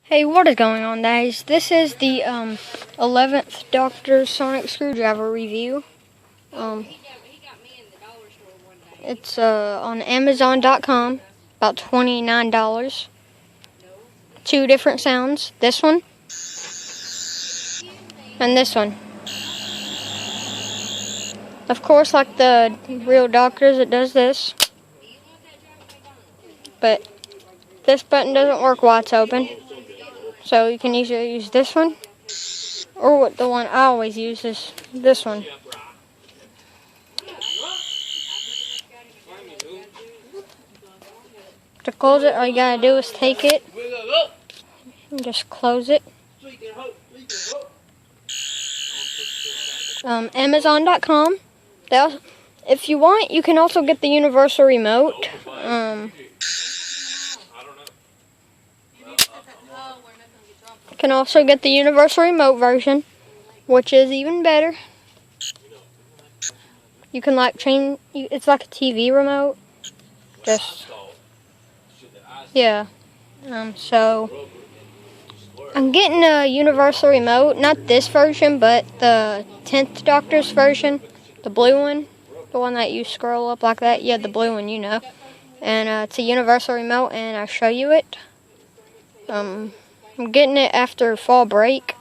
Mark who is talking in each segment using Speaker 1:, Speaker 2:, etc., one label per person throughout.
Speaker 1: Hey, what is going on, guys? This is the 11th Dr. Sonic Screwdriver review. It's on Amazon.com, about $29. Two different sounds, this one and this one. Of course, like the real doctors, it does this, but this button doesn't work while it's open. So you can either use this one, or what the one I always use is this one. To close it, all you gotta do is take it and just close it. Amazon.com. If you want, you can also get the universal remote. Can also get the universal remote version, which is even better. You can change. It's like a TV remote. Yeah. So I'm getting a universal remote, not this version, but the 10th Doctor's version, the blue one, the one that you scroll up like that. Yeah, the blue one, you know. And it's a universal remote, and I'll show you it. I'm getting it after fall break,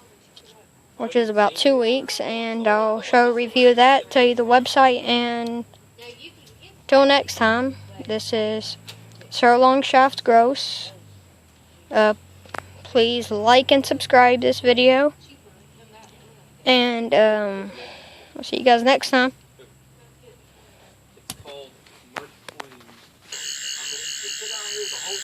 Speaker 1: which is about 2 weeks, and I'll show a review of that, tell you the website, and till next time, this is Sir Longshaft Gross. Please like and subscribe this video, and I'll see you guys next time.